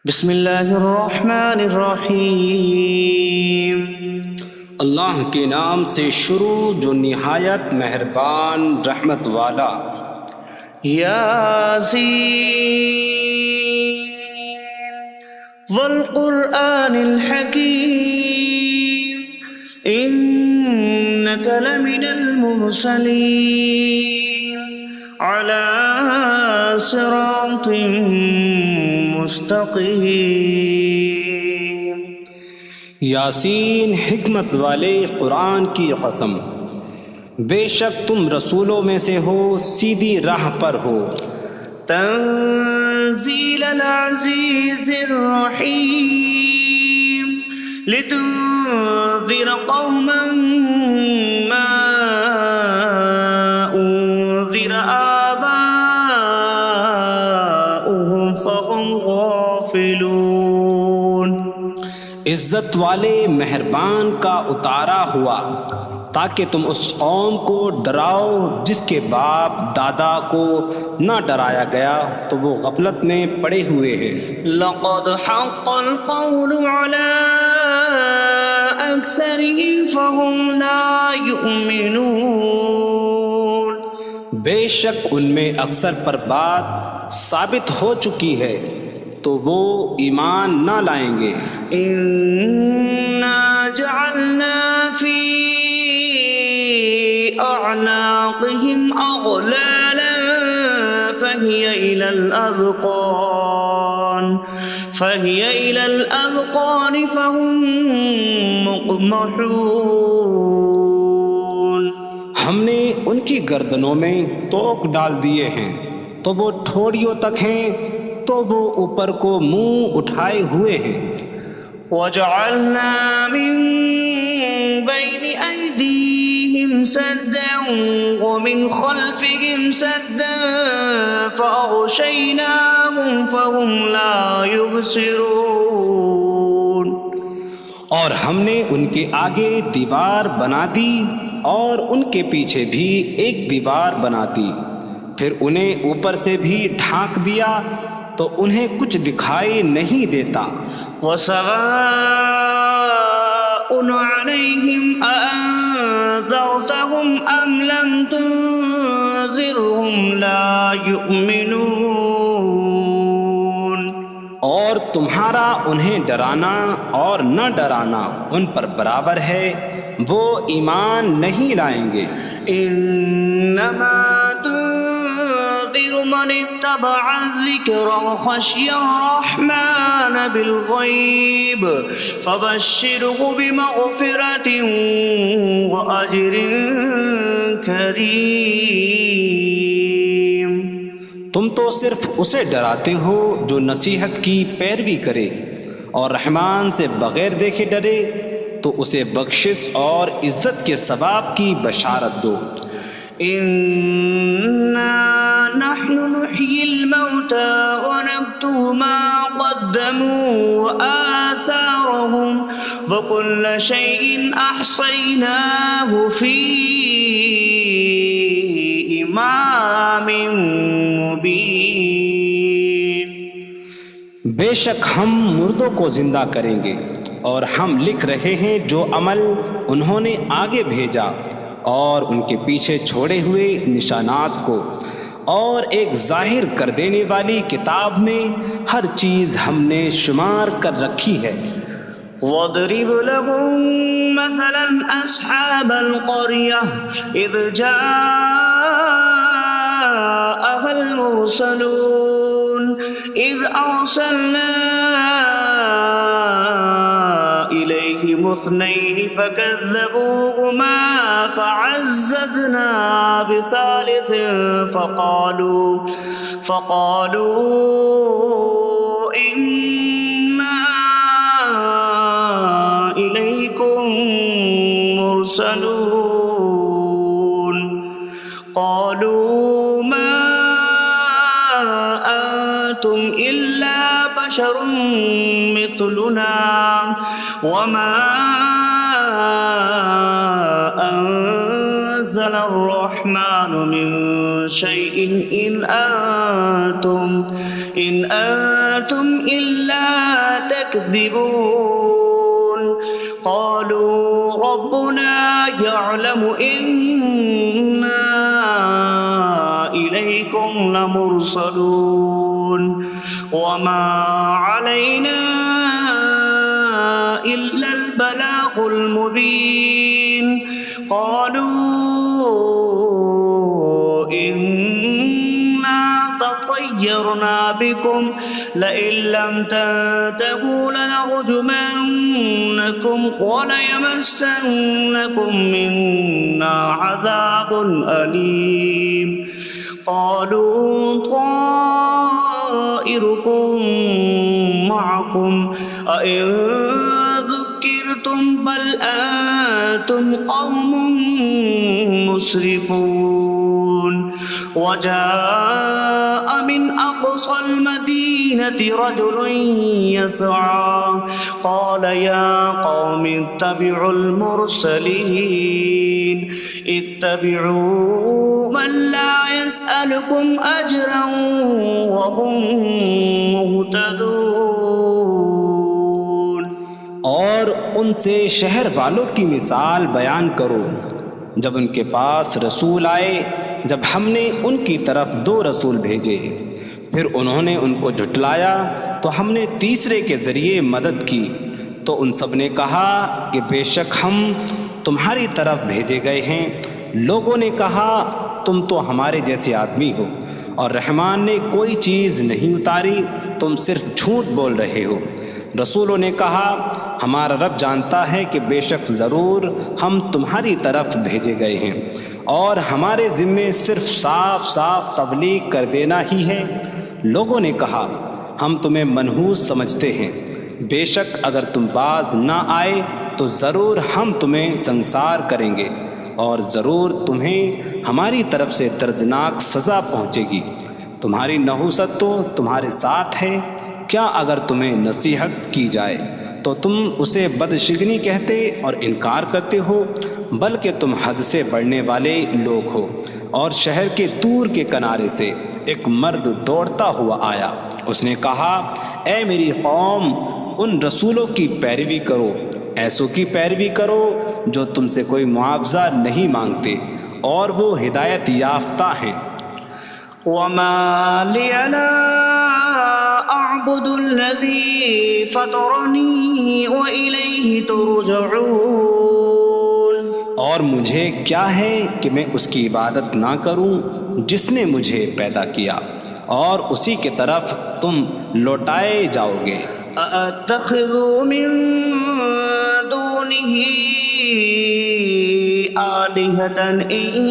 بسم اللہ الرحمن الرحیم۔ اللہ کے نام سے شروع جو نہایت مہربان رحمت والا۔ یاسین والقرآن الحکیم انک لمن المرسلین علی صراط مستقیم۔ یاسین حکمت والے قرآن کی قسم، بے شک تم رسولوں میں سے ہو، سیدھی راہ پر ہو۔ تنزیل العزیز الرحیم لتنذر قوما ما انذر آباؤهم فهم غافلون۔ عزت والے مہربان کا اتارا ہوا تاکہ تم اس قوم کو ڈراؤ جس کے باپ دادا کو نہ ڈرایا گیا تو وہ غفلت میں پڑے ہوئے ہیں۔ لقد حق القول على أكثرهم فهم لا يؤمنون۔ بے شک ان میں اکثر پر بات ثابت ہو چکی ہے تو وہ ایمان نہ لائیں گے۔ إنا جعلنا في أعناقهم أغلالا فهي إلى الأذقان فهم مقمحون۔ ہم نے ان کی گردنوں میں توق ڈال دیے ہیں تو وہ ٹھوڑیوں تک ہیں، تو وہ اوپر کو منہ اٹھائے ہوئے ہیں۔ وجعلنا من بين أيديهم سدا ومن خلفهم سدا فأغشيناهم فهم لا يبصرون۔ اور ہم نے ان کے آگے دیوار بنا دی اور ان کے پیچھے بھی ایک دیوار بنا دی، پھر انہیں اوپر سے بھی ڈھانک دیا تو انہیں کچھ دکھائی نہیں دیتا۔ وسواء عليهم أأنذرتهم أم لم تنذرهم لا يؤمنون۔ اور تمہارا انہیں ڈرانا اور نہ ڈرانا ان پر برابر ہے، وہ ایمان نہیں لائیں گے۔ انما تنذر من اتبع الذکر وخشی الرحمن بالغیب فبشره بمغفرة وأجر کریم۔ تم تو صرف اسے ڈراتے ہو جو نصیحت کی پیروی کرے اور رحمان سے بغیر دیکھے ڈرے، تو اسے بخشش اور عزت کے ثواب کی بشارت دو۔ انا نحن نحيي الموتى ونكتب ما قدموا وآثارهم وكل شيء أحصيناه في إمام مبين۔ بے شک ہم مردوں کو زندہ کریں گے اور ہم لکھ رہے ہیں جو عمل انہوں نے آگے بھیجا اور ان کے پیچھے چھوڑے ہوئے نشانات کو، اور ایک ظاہر کر دینے والی کتاب میں ہر چیز ہم نے شمار کر رکھی ہے۔ وَاضْرِبْ لَهُم مَّثَلًا أَصْحَابَ الْقَرْيَةِ إِذْ جَاءَهَا الْمُرْسَلُونَ إِذْ أَرْسَلْنَا إِلَيْهِمُ اثْنَيْنِ فَكَذَّبُوهُمَا فَعَزَّزْنَا بِثَالِثٍ فَقَالُوا إِنَّا إِلَيْكُمْ مُرْسَلُونَ۔ قَالُوا مَا أَنتُمْ إِلَّا بَشَرٌ مِثْلُنَا وَمَا أَنتُمْ نزل الرحمن من شيء إن أنتم إلا تكذبون قالوا ربنا يعلم إنا إليكم لمرسلون وما علينا إلا البلاغ المبين قالوا إنا تطيرنا بكم لئن لم تنتهوا لنرجمنكم وليمسنكم منا عذاب أليم قالوا طائركم معكم أئن ذكرتم بل أنتم قوم مسرفون وجاء من أقصى المدينة رجل يسعى قال يا قوم اتبعوا المرسلين اتبعوا من لا يسألكم أجرا وهم مهتدون اور ان سے شہر والوں کی مثال بیان کرو جب ان کے پاس رسول آئے جب ہم نے ان کی طرف 2 رسول بھیجے پھر انہوں نے ان کو جھٹلایا تو ہم نے تیسرے کے ذریعے مدد کی تو ان سب نے کہا کہ بے شک ہم تمہاری طرف بھیجے گئے ہیں لوگوں نے کہا تم تو ہمارے جیسے آدمی ہو اور رحمان نے کوئی چیز نہیں اتاری تم صرف جھوٹ بول رہے ہو رسولوں نے کہا ہمارا رب جانتا ہے کہ بے شک ضرور ہم تمہاری طرف بھیجے گئے ہیں اور ہمارے ذمے صرف صاف صاف تبلیغ کر دینا ہی ہے لوگوں نے کہا ہم تمہیں منحوس سمجھتے ہیں بے شک اگر تم باز نہ آئے تو ضرور ہم تمہیں سنسار کریں گے اور ضرور تمہیں ہماری طرف سے دردناک سزا پہنچے گی تمہاری نحوست تو تمہارے ساتھ ہے کیا اگر تمہیں نصیحت کی جائے تو تم اسے بدشگنی کہتے اور انکار کرتے ہو بلکہ تم حد سے بڑھنے والے لوگ ہو اور شہر کے دور کے کنارے سے ایک مرد دوڑتا ہوا آیا اس نے کہا اے میری قوم ان رسولوں کی پیروی کرو ایسوں کی پیروی کرو جو تم سے کوئی معاوضہ نہیں مانگتے اور وہ ہدایت یافتہ ہیں وما لي لا أعبد الذي فطرني وإليه ترجعون اور مجھے کیا ہے کہ میں اس کی عبادت نہ کروں جس نے مجھے پیدا کیا اور اسی کی طرف تم لوٹائے جاؤ گے أأتخذ من دونه آلهة إن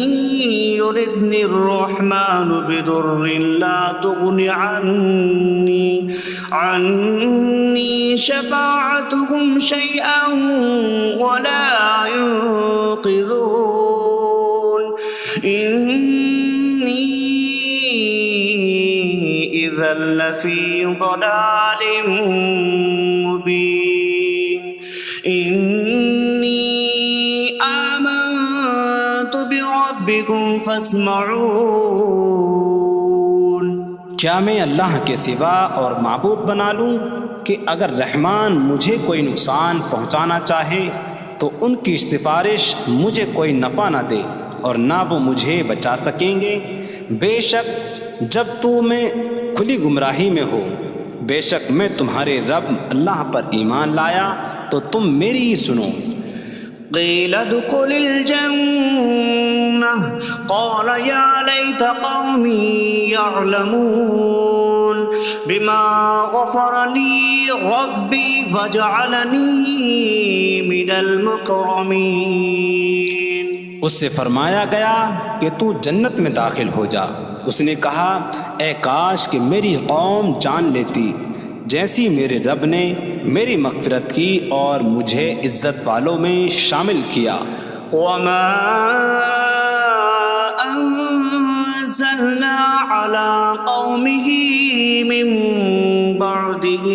يردني الرحمن بضر لا تغن عني شفاعتهم شيئا ولا ينقذون إني إذا لفي ضلال مبين إني آمنت بربكم فاسمعون کیا میں اللہ کے سوا اور معبود بنا لوں کہ اگر رحمان مجھے کوئی نقصان پہنچانا چاہے تو ان کی سفارش مجھے کوئی نفع نہ دے اور نہ وہ مجھے بچا سکیں گے بے شک جب میں کھلی گمراہی میں ہو بے شک میں تمہارے رب اللہ پر ایمان لایا تو تم میری ہی سنو قيل ادخل الجنة قال يا ليت قومي يعلمون بما غفر لي ربي فجعلني من المكرمين اس سے فرمایا گیا کہ تو جنت میں داخل ہو جا اس نے کہا اے کاش کہ میری قوم جان لیتی جیسی میرے رب نے میری مغفرت کی اور مجھے عزت والوں میں شامل کیا وما أنزلنا على قومه من بعده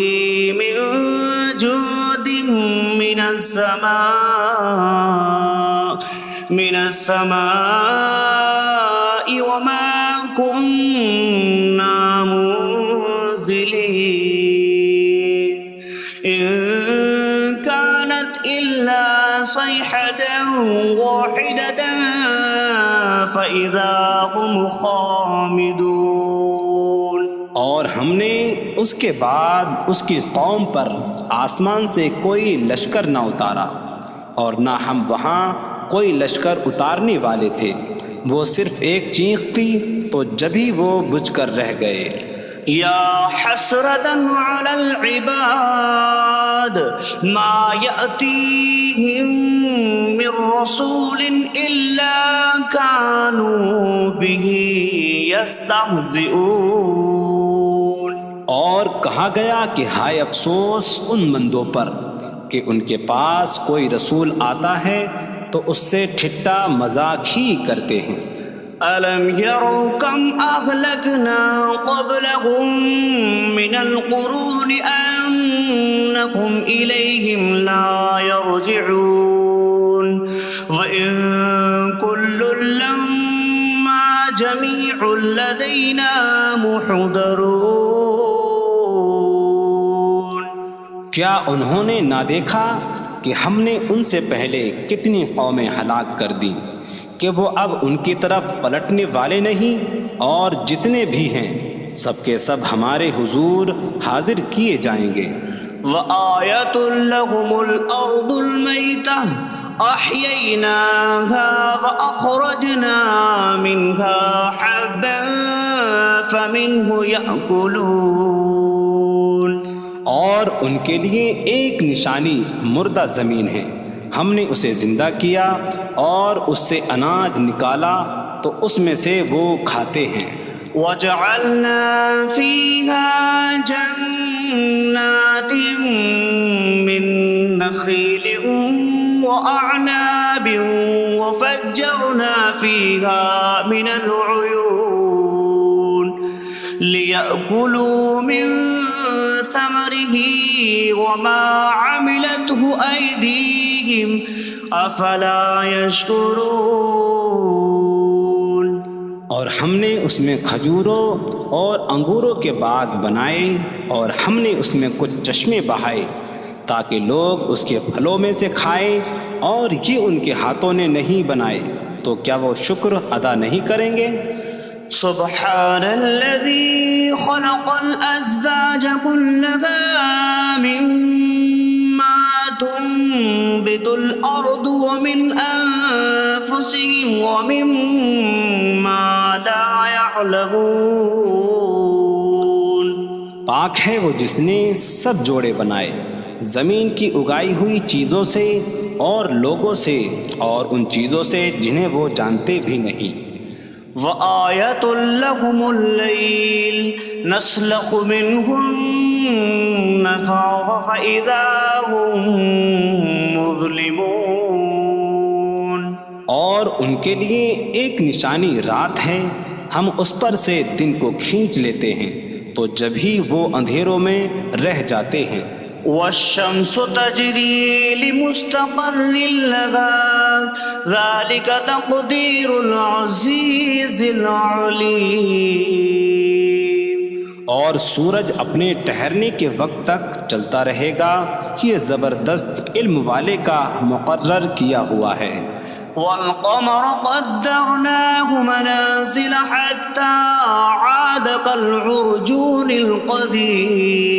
من جود من السماء من السماء وما كنا منزلين إن كانت إلا صيحة واحدة فإذا هم خامدون۔ اور ہم نے اس کے بعد اس کی قوم پر آسمان سے کوئی لشکر نہ اتارا، اور نہ ہم وہاں کوئی لشکر اتارنے والے تھے، وہ صرف ایک چیخ تھی تو جبھی وہ بجھ کر رہ گئے۔ یا حسرة على العباد ما يأتيهم من رسول إلا كانوا به يستهزئون۔ اور کہا گیا کہ ہائے افسوس ان بندوں پر کہ ان کے پاس کوئی رسول آتا ہے تو اس سے ٹھٹا مذاق ہی کرتے ہیں۔ أَلَمْ يَرَوْا كَمْ أَهْلَكْنَا قَبْلَهُمْ مِنَ الْقُرُونِ أَنَّكُمْ إِلَيْهِمْ لَا يَرْجِعُونَ وَإِن كُلٌّ لَّمَّا جَمِيعٌ لَّدَيْنَا مُحْضَرُونَ۔ کیا انہوں نے نہ دیکھا کہ ہم نے ان سے پہلے کتنی قومیں ہلاک کر دیں کہ وہ اب ان کی طرف پلٹنے والے نہیں، اور جتنے بھی ہیں سب کے سب ہمارے حضور حاضر کیے جائیں گے۔ وَآيَةٌ لَّهُمُ الْأَرْضُ الْمَيْتَةُ أَحْيَيْنَاهَا وَأَخْرَجْنَا مِنْهَا حَبًّا فَمِنْهُ يَأْكُلُونَ۔ اور ان کے لیے ایک نشانی مردہ زمین ہے، ہم نے اسے زندہ کیا اور اس سے اناج نکالا تو اس میں سے وہ کھاتے ہیں۔ وَجَعَلْنَا فِيهَا جَنَّاتٍ مِّن نَّخِيلٍ وَأَعْنَابٍ وَفَجَّرْنَا فِيهَا مِنَ الْعُيُونِ لِيَأْكُلُوا مِن ثَمَرِهِ وَمَا عَمِلَتْهُ أَيْدِيهِمْ أَفَلَا يَشْكُرُونَ۔ اور ہم نے اس میں کھجوروں اور انگوروں کے باغ بنائے، اور ہم نے اس میں کچھ چشمے بہائے تاکہ لوگ اس کے پھلوں میں سے کھائیں، اور یہ ان کے ہاتھوں نے نہیں بنائے، تو کیا وہ شکر ادا نہیں کریں گے؟ سبحان الذي خلق الأزواج كلها مما تنبت الأرض ومن أنفسهم ومما لا يعلمون۔ پاک ہے وہ جس نے سب جوڑے بنائے زمین کی اگائی ہوئی چیزوں سے اور لوگوں سے اور ان چیزوں سے جنہیں وہ جانتے بھی نہیں۔ وَآيَةٌ لَّهُمُ اللَّيْلُ نَسْلَخُ مِنْهُ النَّهَارَ فَإِذَا هُم مُظْلِمُونَ۔ اور ان کے لیے ایک نشانی رات ہے، ہم اس پر سے دن کو کھینچ لیتے ہیں تو جبھی وہ اندھیروں میں رہ جاتے ہیں۔ وَالشَّمْسُ تَجْرِي لِمُسْتَقَرٍّ لَّهَا ذَلِكَ تَقْدِيرُ الْعَزِيزِ الْعَلِيمِ۔ اور سورج اپنے ٹھہرنے کے وقت تک چلتا رہے گا، یہ زبردست علم والے کا مقرر کیا ہوا ہے۔ وَالْقَمَرَ قَدَّرْنَاهُ مَنَازِلَ حَتَّى عَادَ كَالْعُرْجُونِ الْقَدِيمِ۔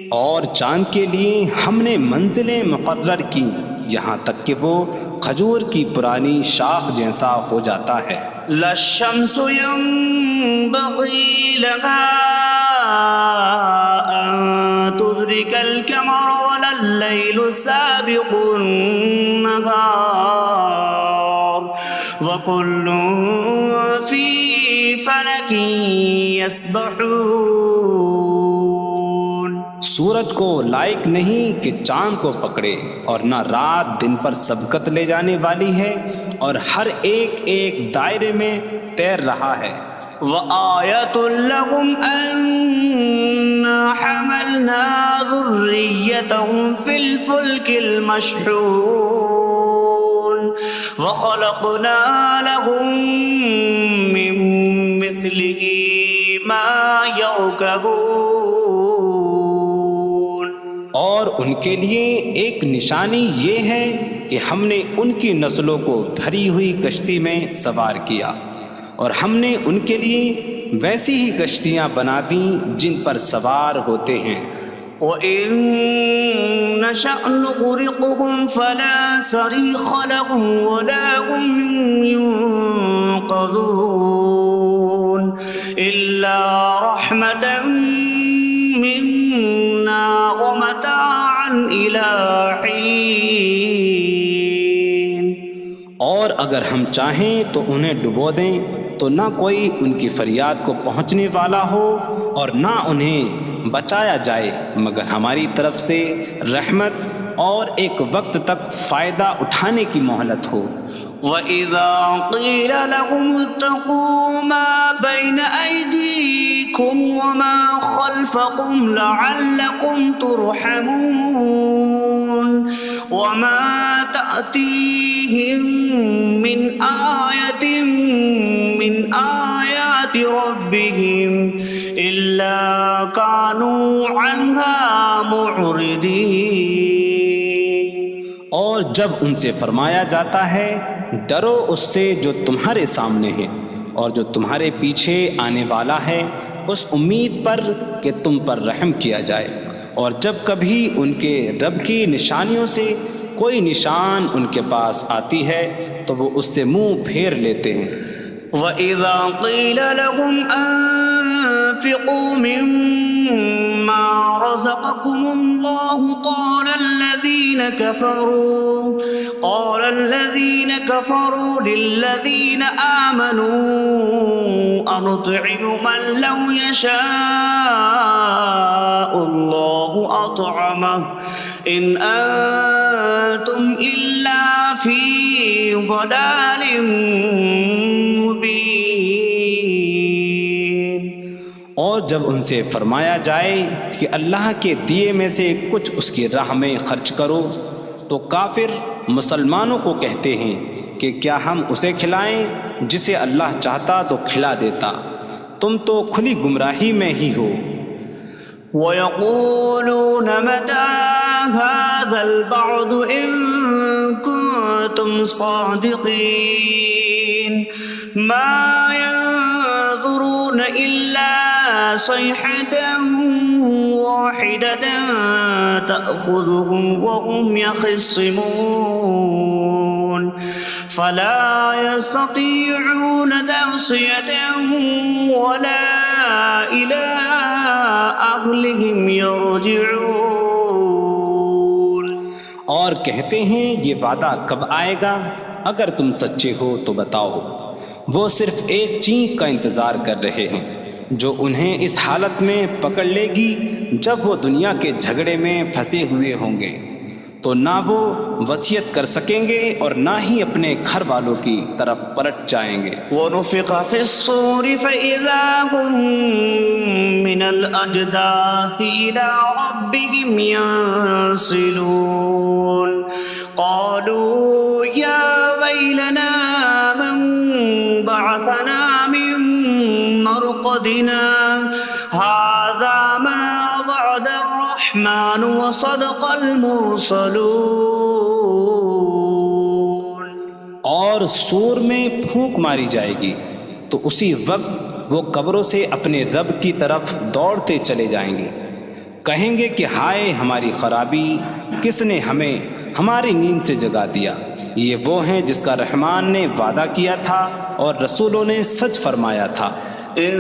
اور چاند کے لیے ہم نے منزلیں مقرر کی یہاں تک کہ وہ کھجور کی پرانی شاخ جیسا ہو جاتا ہے۔ لا الشمس ينبغي لها أن تدرك القمر ولا الليل سابق النهار وكل في فلك يسبحون۔ سورج کو لائق نہیں کہ چاند کو پکڑے، اور نہ رات دن پر سبقت لے جانے والی ہے، اور ہر ایک ایک دائرے میں تیر رہا ہے۔ وَآيَةٌ لَّهُمْ أَنَّا حَمَلْنَا ذُرِّيَّتَهُمْ فِي الْفُلْكِ الْمَشْحُونِ۔ وخلقنا لهم من مثله ما يركبون. اور ان کے لیے ایک نشانی یہ ہے کہ ہم نے ان کی نسلوں کو بھری ہوئی کشتی میں سوار کیا، اور ہم نے ان کے لیے ویسی ہی کشتیاں بنا دیں جن پر سوار ہوتے ہیں. وَإِن نَّشَأْ نُغْرِقْهُمْ فَلَا صَرِيخَ لَهُمْ وَلَا هُمْ يُنقَذُونَ إِلَّا رَحْمَةً مِّنَّا وَمَتَاعًا إِلَىٰ حِينٍ. اور اگر ہم چاہیں تو انہیں ڈبو دیں تو نہ کوئی ان کی فریاد کو پہنچنے والا ہو اور نہ انہیں بچایا جائے مگر ہماری طرف سے رحمت اور ایک وقت تک فائدہ اٹھانے کی مہلت ہو. وَإِذَا قِيلَ لَهُمُ اتَّقُوا مَا بَيْنَ أَيْدِيكُمْ وَمَا خَلْفَكُمْ لَعَلَّكُمْ تُرْحَمُونَ وَمَا تَأْتِيهِم مِّنْ آيَةٍ مِّنْ آيَاتِ رَبِّهِمْ إِلَّا كَانُوا عَنْهَا مُعْرِضِينَ. اور جب ان سے فرمایا جاتا ہے ڈرو اس سے جو تمہارے سامنے ہے اور جو تمہارے پیچھے آنے والا ہے، اس امید پر کہ تم پر رحم کیا جائے، اور جب کبھی ان کے رب کی نشانیوں سے کوئی نشان ان کے پاس آتی ہے تو وہ اس سے منہ پھیر لیتے ہیں. وَإِذَا قِيلَ لَهُمْ أَنفِقُوا مِمَّا رَزَقَكُمُ اللَّهُ قَالَ الَّذِينَ كَفَرُوا لِلَّذِينَ آمَنُوا أَنُطْعِمُ مَن لَّوْ يَشَاءُ اللَّهُ أَطْعَمَهُ إِنْ أَنتُمْ إِلَّا فِي ضَلَالٍ مُّبِينٍ. اور جب ان سے فرمایا جائے کہ اللہ کے دیے میں سے کچھ اس کی راہ میں خرچ کرو تو کافر مسلمانوں کو کہتے ہیں کہ کیا ہم اسے کھلائیں جسے اللہ چاہتا تو کھلا دیتا، تم تو کھلی گمراہی میں ہی ہو. وَيَقُولُونَ مَتَىٰ هَٰذَا الْوَعْدُ إِن كُنتُمْ صَادِقِينَ مَا يَنظُرُونَ إِلَّا صَيْحَةً وَاحِدَةً تَأْخُذُهُمْ وَهُمْ يَخِصِّمُونَ فَلَا يَسْتَطِيعُونَ تَوْصِيَةً وَلَا إِلَىٰ أَهْلِهِمْ يَرْجِعُونَ. اور کہتے ہیں یہ وعدہ کب آئے گا؟ اگر تم سچے ہو تو بتاؤ. وہ صرف ایک چینک کا انتظار کر رہے ہیں جو انہیں اس حالت میں پکڑ لے گی جب وہ دنیا کے جھگڑے میں پھنسے ہوئے ہوں گے، تو نہ وہ وصیت کر سکیں گے اور نہ ہی اپنے گھر والوں کی طرف پلٹ جائیں گے. وَنُفِخَ فِي الصُّورِ فَإِذَا هُم مِّنَ الْأَجْدَاثِ إِلَىٰ رَبِّهِمْ يَنسِلُونَ قَالُوا يَا وَيْلَنَا مَن بَعَثَنَا مِن مَّرْقَدِنَا هَٰذَا مَا وَعَدَ الرَّحْمَٰنُ وَصَدَقَ الْمُرْسَلُونَ. اور سور میں پھونک ماری جائے گی تو اسی وقت وہ قبروں سے اپنے رب کی طرف دوڑتے چلے جائیں گے، کہیں گے کہ ہائے ہماری خرابی، کس نے ہمیں ہماری نیند سے جگا دیا. یہ وہ ہیں جس کا رحمان نے وعدہ کیا تھا اور رسولوں نے سچ فرمایا تھا. إن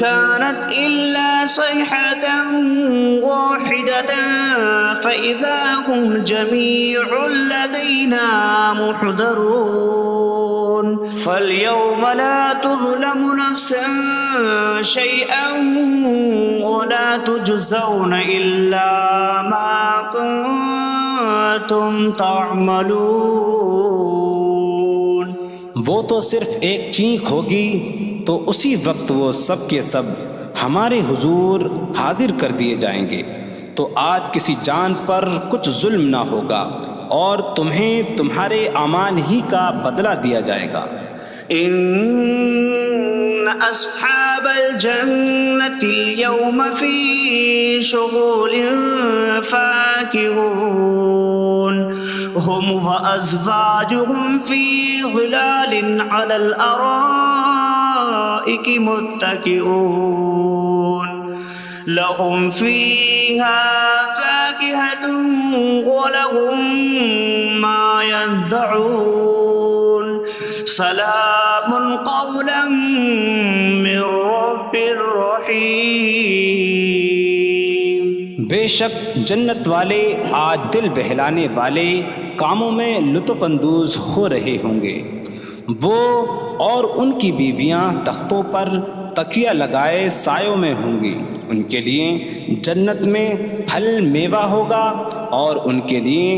كانت إلا صيحة واحدة فإذا هم جميع لدينا محضرون. فاليوم لا تظلم نفس شيئا ولا تجزون إلا ما كنتم تعملون. وہ تو صرف ایک چینک ہوگی تو اسی وقت وہ سب کے سب ہمارے حضور حاضر کر دیے جائیں گے، تو آج کسی جان پر کچھ ظلم نہ ہوگا اور تمہیں تمہارے اعمال ہی کا بدلہ دیا جائے گا۔ إن أصحاب الجنة اليوم في شغل فاكهون هم وأزواجهم في ظلال على الأرائك متكئون لهم فيها فاكهة ولهم ما يدعون سلام قولا من رب رحیم۔ بے شک جنت والے آج دل بہلانے والے کاموں میں لطف اندوز ہو رہے ہوں گے۔ وہ اور ان کی بیویاں تختوں پر تکیہ لگائے سایوں میں ہوں گی۔ ان کے لیے جنت میں پھل میوہ ہوگا اور ان کے لیے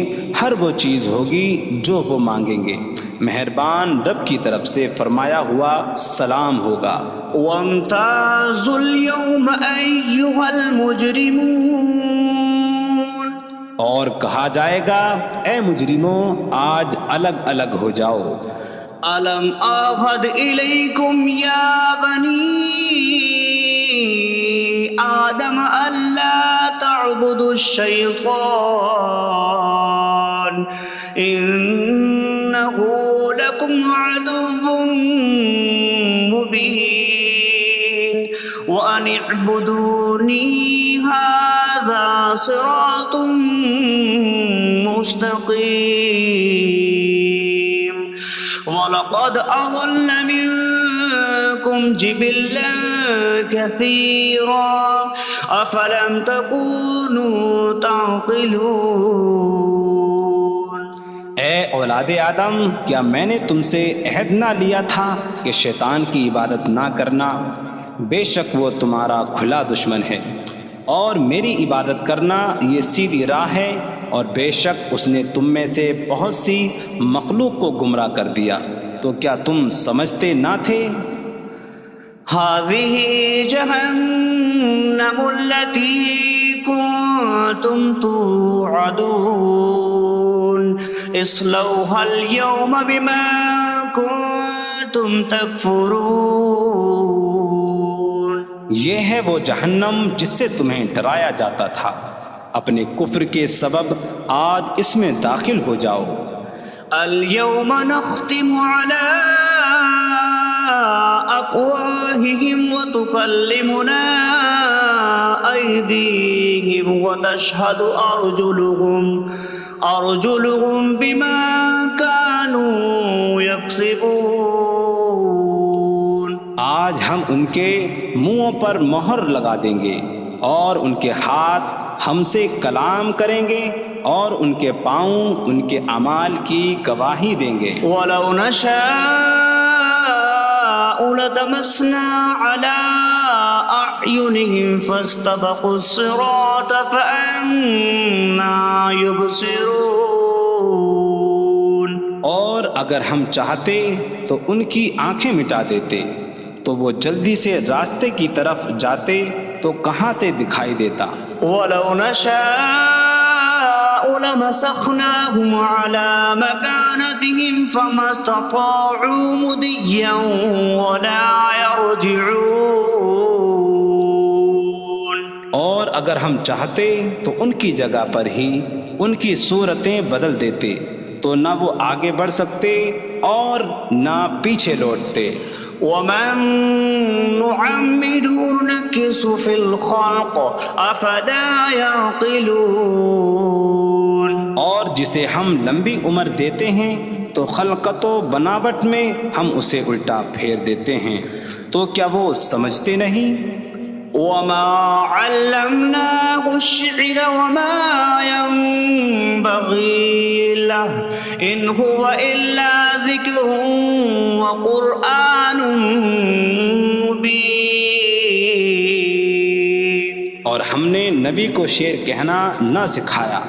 ہر وہ چیز ہوگی جو وہ مانگیں گے۔ مہربان رب کی طرف سے فرمایا ہوا سلام ہوگا۔ وامتازوا اليوم أيها المجرمون، اور کہا جائے گا اے مجرموں آج الگ الگ ہو جاؤ۔ ألم أعهد إليكم يا بني آدم ألا تعبدوا الشيطان إنه لكم عدو مبين وأن اعبدوني هذا صراط مستقيم وَلَقَدْ أَضَلَّ مِنكُمْ جِبِلًّا كَثِيرًا أَفَلَمْ تَكُونُوا تَعْقِلُونَ۔ اے اولاد آدم، کیا میں نے تم سے عہد نہ لیا تھا کہ شیطان کی عبادت نہ کرنا؟ بے شک وہ تمہارا کھلا دشمن ہے، اور میری عبادت کرنا یہ سیدھی راہ ہے، اور بے شک اس نے تم میں سے بہت سی مخلوق کو گمراہ کر دیا، تو کیا تم سمجھتے نہ تھے؟ هذه جهنم التي كنتم توعدون اصلوها اليوم بما كنتم تكفرون۔ یہ ہے وہ جہنم جس سے تمہیں ڈرایا جاتا تھا، اپنے کفر کے سبب آج اس میں داخل ہو جاؤ۔ اليوم نختم على أفواههم وتكلمنا أيديهم وتشهد أرجلهم بما كانوا يكسبون۔ آج ہم ان کے منہوں پر مہر لگا دیں گے، اور ان کے ہاتھ ہم سے کلام کریں گے، اور ان کے پاؤں ان کے اعمال کی گواہی دیں گے۔ وَلَوْ نَشَاءُ لَطَمَسْنَا عَلَىٰ أَعْيُنِهِمْ فَاسْتَبَقُوا الصِّرَاطَ فَأَنَّىٰ يُبْصِرُونَ۔ اور اگر ہم چاہتے تو ان کی آنکھیں مٹا دیتے، تو وہ جلدی سے راستے کی طرف جاتے تو کہاں سے دکھائی دیتا۔ وَلَوْ نَشَاءُ لَمَسَخْنَاهُمْ عَلَىٰ مَكَانَتِهِمْ فَمَا اسْتَطَاعُوا مُضِيًّا وَلَا يَرْجِعُونَ۔ اور اگر ہم چاہتے تو ان کی جگہ پر ہی ان کی صورتیں بدل دیتے، تو نہ وہ آگے بڑھ سکتے اور نہ پیچھے لوٹتے۔ وَمَن نُّعَمِّرْهُ نُنَكِّسْهُ فِي الْخَلْقِ أَفَلَا يَعْقِلُونَ۔ اور جسے ہم لمبی عمر دیتے ہیں تو خلقت و بناوٹ میں ہم اسے الٹا پھیر دیتے ہیں، تو کیا وہ سمجھتے نہیں؟ وَمَا عَلَّمْنَاهُ الشِّعْرَ وَمَا يَنبَغِي لَهُ إِنْ هُوَ إِلَّا ذِكْرٌ وَقُرْآنٌ مُّبِينٌ۔ اور ہم نے نبی کو شعر کہنا نہ سکھایا،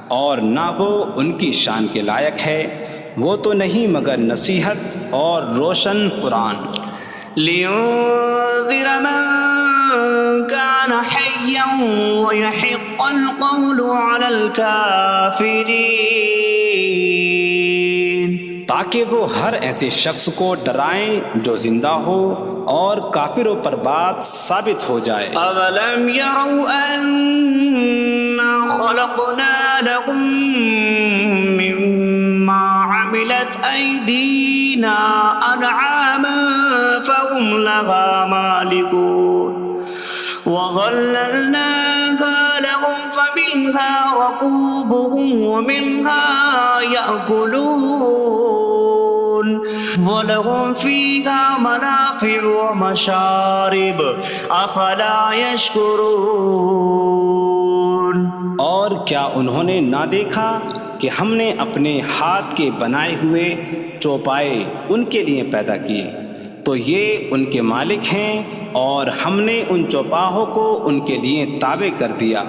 اور نہ وہ ان کی شان کے لائق ہے، وہ تو نہیں مگر نصیحت اور روشن قرآن۔ لِيُنذِرَ مَن كَانَ حَيًّا حيا ويحق القول على الكافرين تاکہ وہ ہر ایسے شخص کو ڈرائیں جو زندہ ہو اور کافروں پر بات ثابت ہو جائے۔ أولم يروا أنا خلقنا لهم مما عملت أيدينا أنعاما فهم لها مالكون وظللناها لهم فمنها ركوبهم ومنها يأكلون وَلَهُمْ فِيهَا مَنَافِعُ وَمَشَارِبُ أَفَلَا يَشْكُرُونَ۔ اور کیا انہوں نے نہ دیکھا کہ ہم نے اپنے ہاتھ کے بنائے ہوئے چوپائے ان کے لیے پیدا کیے، تو یہ ان کے مالک ہیں، اور ہم نے ان چوپاہوں کو ان کے لیے تابع کر دیا۔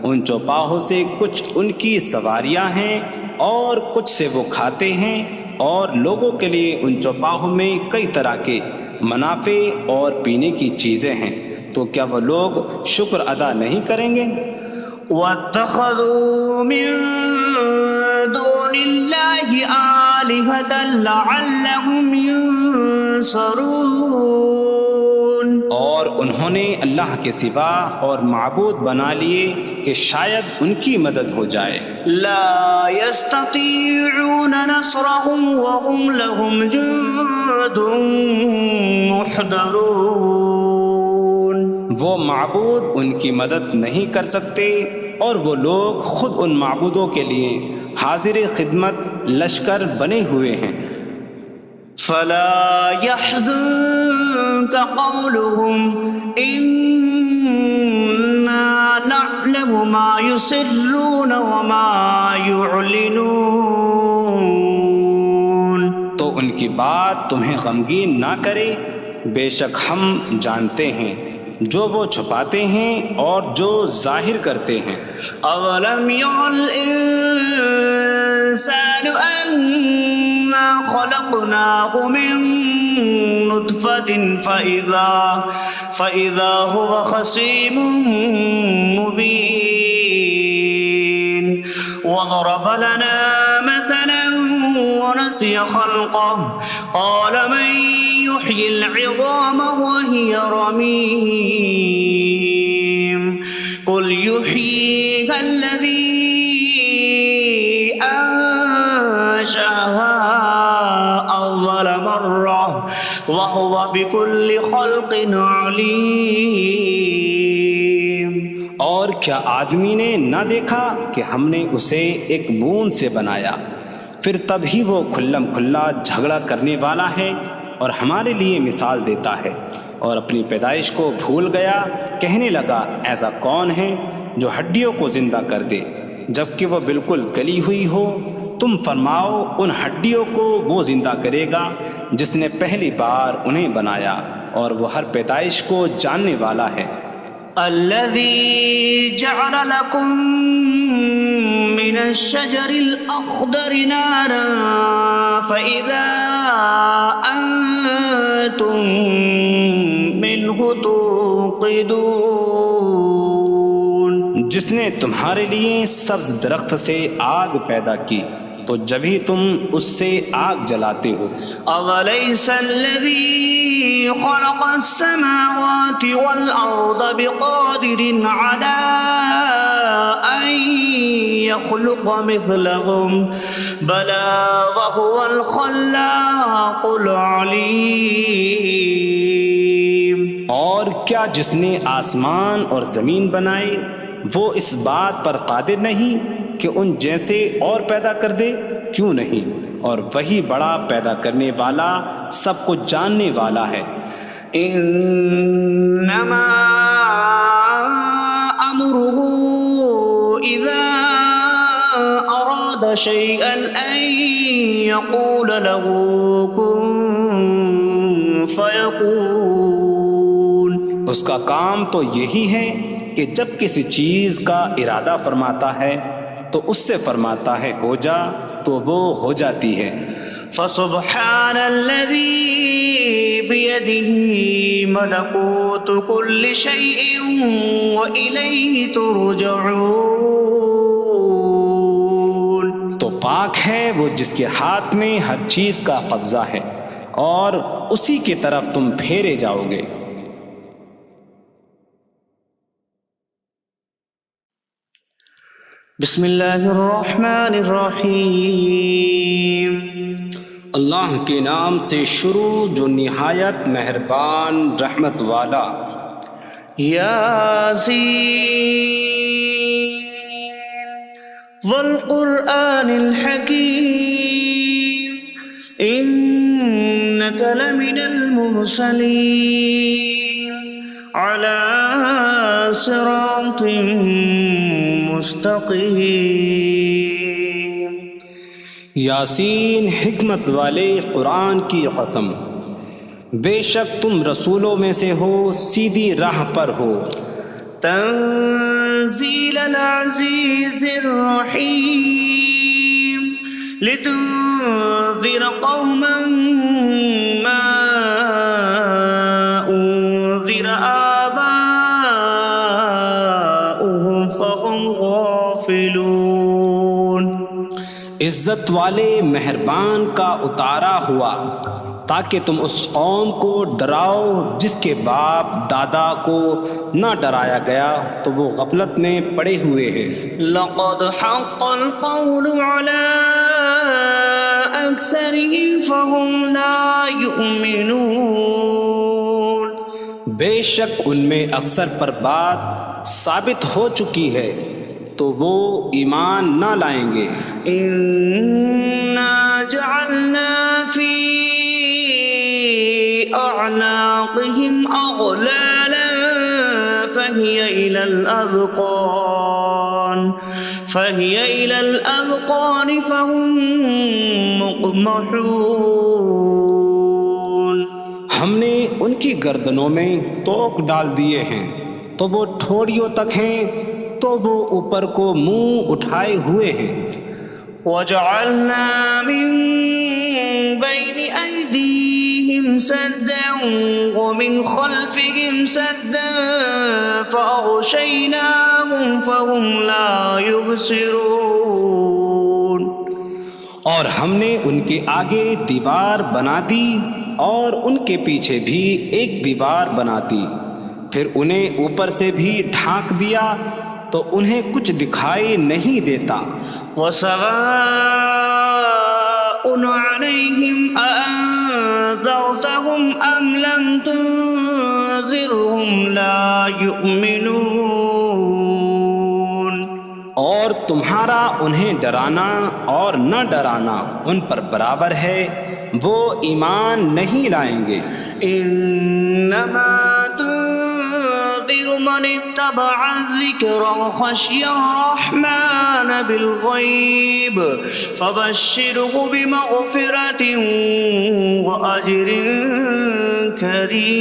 ان چوپاہوں سے کچھ ان کی سواریاں ہیں اور کچھ سے وہ کھاتے ہیں، اور لوگوں کے لیے ان چوپاہوں میں کئی طرح کے منافع اور پینے کی چیزیں ہیں، تو کیا وہ لوگ شکر ادا نہیں کریں گے؟ وَاتَّخَذُوا مِن دُونِ اللَّهِ آلِهَةً لَعَلَّهُمْ يُنصَرُونَ۔ اور انہوں نے اللہ کے سوا اور معبود بنا لیے کہ شاید ان کی مدد ہو جائے۔ لا يستطيعون نصرهم وهم لهم جند محضرون۔ وہ معبود ان کی مدد نہیں کر سکتے، اور وہ لوگ خود ان معبودوں کے لیے حاضر خدمت لشکر بنے ہوئے ہیں۔ فلا يحزنك قولهم إنا نعلم ما يسرون وما يعلنون۔ تو ان کی بات تمہیں غمگین نہ کرے، بے شک ہم جانتے ہیں جو وہ چھپاتے ہیں اور جو ظاہر کرتے ہیں۔ اولم ير الانسان انا خلقناه من نطفة فإذا هو خصيم مبين وضرب لنا مثلا ونسي خلقه قال من يحيي العظام وهي رميم قل يحييها الذي أنشأها أول مرة وهو بكل خلق عليم۔ اور کیا آدمی نے نہ دیکھا کہ ہم نے اسے ایک بوند سے بنایا، پھر تب ہی وہ کھلم کھلا جھگڑا کرنے والا ہے اور ہمارے لیے مثال دیتا ہے، اور اپنی پیدائش کو بھول گیا، کہنے لگا ایسا کون ہے جو ہڈیوں کو زندہ کر دے جبکہ وہ بالکل گلی ہوئی ہو؟ تم فرماؤ ان ہڈیوں کو وہ زندہ کرے گا جس نے پہلی بار انہیں بنایا، اور وہ ہر پیدائش کو جاننے والا ہے۔ الذي جعل لكم من الشجر الأخضر نارا فإذا أنتم منه توقدون۔ جس نے تمہارے لیے سبز درخت سے آگ پیدا کی تو جبھی تم اس سے آگ جلاتے ہو۔ أَوَلَيْسَ الَّذِي خَلَقَ السَّمَاوَاتِ وَالْأَرْضَ بِقَادِرٍ عَلَىٰ أَن يَخْلُقَ مِثْلَهُم بَلَىٰ وَهُوَ الْخَلَّاقُ الْعَلِيمُ۔ اور کیا جس نے آسمان اور زمین بنائے وہ اس بات پر قادر نہیں کہ ان جیسے اور پیدا کر دے؟ کیوں نہیں، اور وہی بڑا پیدا کرنے والا سب کچھ جاننے والا ہے۔ انما امره اذا اراد شيئا ان يقول له كن فيكون۔ اس کا کام تو یہی ہے کہ جب کسی چیز کا ارادہ فرماتا ہے تو اس سے فرماتا ہے ہو جا، تو وہ ہو جاتی ہے۔ فسبحان الذي بيده ملكوت كل شيء وإليه ترجعون. تو پاک ہے وہ جس کے ہاتھ میں ہر چیز کا قبضہ ہے اور اسی کی طرف تم پھیرے جاؤ گے. بسم اللہ الرحمن الرحیم. اللہ کے نام سے شروع جو نہایت مہربان رحمت والا. یاسین والقرآن الحکیم انک لمن المرسلین علی صراط مستقیم. یاسین حکمت والے قرآن کی قسم، بے شک تم رسولوں میں سے ہو، سیدھی راہ پر ہو. تنزیل العزیز الرحیم لتنذر قوما ما انذر آباؤهم فهم غافلون. عزت والے مہربان کا اتارا ہوا تاکہ تم اس قوم کو ڈراؤ جس کے باپ دادا کو نہ ڈرایا گیا تو وہ غفلت میں پڑے ہوئے ہیں. لقد حق القول على أكثرهم فهم لا يؤمنون. بے شک ان میں اکثر پر بات ثابت ہو چکی ہے تو وہ ایمان نہ لائیں گے. إنا جعلنا في أعناقهم أغلالا فهي إلى الأذقان فهم مقمحون. ہم نے ان کی گردنوں میں توق ڈال دیے ہیں تو وہ ٹھوڑیوں تک ہیں تو وہ اوپر کو منہ اٹھائے ہوئے ہیں. وجعلنا من بين أيديهم سدا ومن خلفهم سدا فأغشيناهم فهم لا يبصرون. اور ہم نے ان کے آگے دیوار بنا دی اور ان کے پیچھے بھی ایک دیوار بنا دی، پھر انہیں اوپر سے بھی ڈھانک دیا تو انہیں کچھ دکھائی نہیں دیتا. وسواء عليهم أأنذرتهم أم لم تنذرهم لا يؤمنون. اور تمہارا انہیں ڈرانا اور نہ ڈرانا ان پر برابر ہے، وہ ایمان نہیں لائیں گے. انما تنذر من اتبع الذکر وخشی الرحمن بالغیب فبشره بمغفرة وأجر کریم.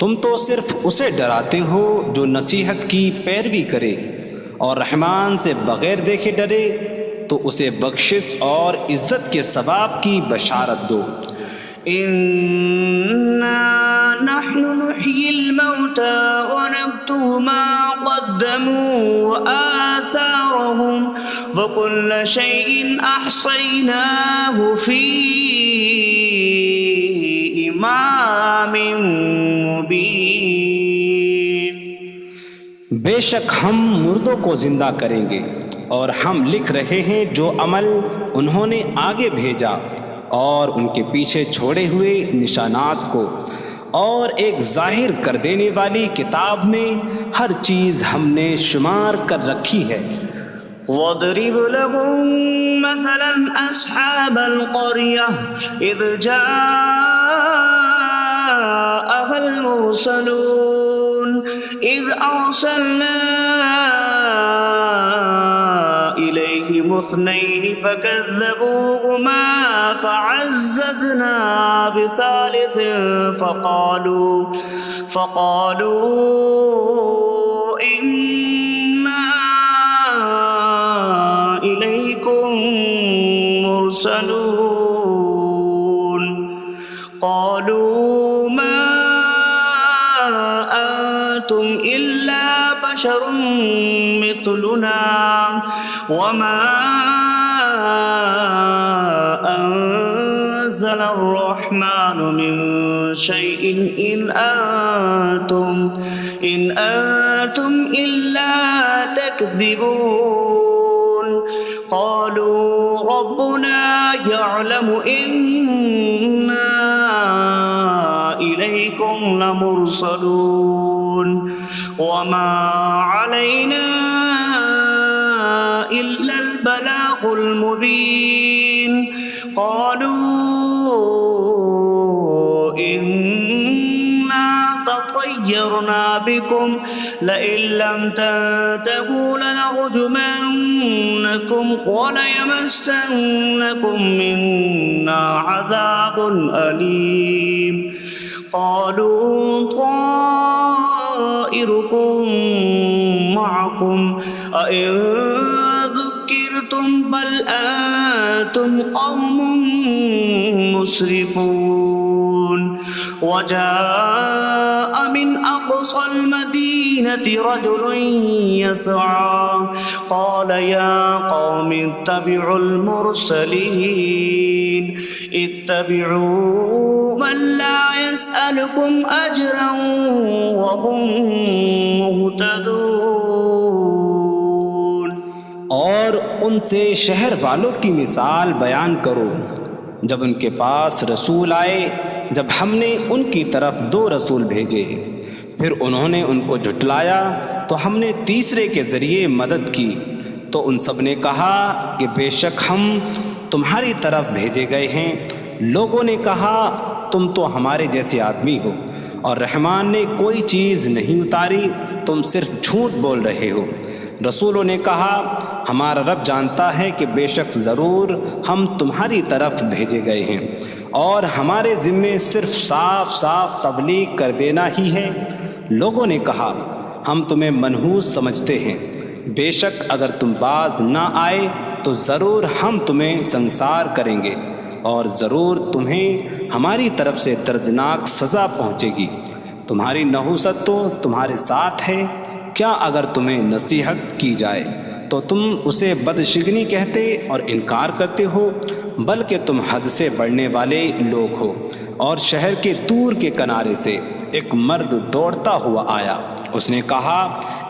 تم تو صرف اسے ڈراتے ہو جو نصیحت کی پیروی کرے اور رحمان سے بغیر دیکھے ڈرے تو اسے بخشش اور عزت کے ثواب کی بشارت دو. انا نحن نحيي الموتى ونكتب ما قدموا وآثارهم وكل شيء أحصيناه في إمام مبين. بے شک ہم مردوں کو زندہ کریں گے اور ہم لکھ رہے ہیں جو عمل انہوں نے آگے بھیجا اور ان کے پیچھے چھوڑے ہوئے نشانات کو، اور ایک ظاہر کر دینے والی کتاب میں ہر چیز ہم نے شمار کر رکھی ہے. وَاضْرِبْ لَهُم مَّثَلًا أَصْحَابَ الْقَرْيَةِ إِذْ جَاءَهَا الْمُرْسَلُونَ إِذْ أَرْسَلْنَا إِلَيْهِمُ اثْنَيْنِ فَكَذَّبُوهُمَا فَعَزَّزْنَا بِثَالِثٍ فَقَالُوا إِنَّا إِلَيْكُمْ لمرسلون قالوا ما أنتم إلا بشر مثلنا وما أنزل الرحمن من شيء إن أنتم إلا تكذبون قالوا ربنا يعلم إنا إليكم لمرسلون وما علينا إلا البلاغ المبين قالوا إنا تطيرنا بكم لئن لم تنتهوا لنرجمنكم وليمسنكم منا عذاب أليم قالوا طائركم معكم أئن ذكرتم بل أنتم قوم مسرفون وجاء من أقصى المدينة رجل يسعى قال يا قوم اتبعوا المرسلين اتبعوا من لا يسألكم أجرا وهم مهتدون اور ان سے شہر والوں کی مثال بیان کرو جب ان کے پاس رسول آئے جب ہم نے ان کی طرف 2 رسول بھیجے پھر انہوں نے ان کو جھٹلایا تو ہم نے تیسرے کے ذریعے مدد کی تو ان سب نے کہا کہ بے شک ہم تمہاری طرف بھیجے گئے ہیں لوگوں نے کہا تم تو ہمارے جیسے آدمی ہو اور رحمان نے کوئی چیز نہیں اتاری تم صرف جھوٹ بول رہے ہو رسولوں نے کہا ہمارا رب جانتا ہے کہ بے شک ضرور ہم تمہاری طرف بھیجے گئے ہیں اور ہمارے ذمے صرف صاف صاف تبلیغ کر دینا ہی ہے لوگوں نے کہا ہم تمہیں منحوس سمجھتے ہیں بے شک اگر تم باز نہ آئے تو ضرور ہم تمہیں سنسار کریں گے اور ضرور تمہیں ہماری طرف سے دردناک سزا پہنچے گی تمہاری نحوست تو تمہارے ساتھ ہے کیا اگر تمہیں نصیحت کی جائے تو تم اسے بدشگنی کہتے اور انکار کرتے ہو بلکہ تم حد سے بڑھنے والے لوگ ہو اور شہر کے دور کے کنارے سے ایک مرد دوڑتا ہوا آیا اس نے کہا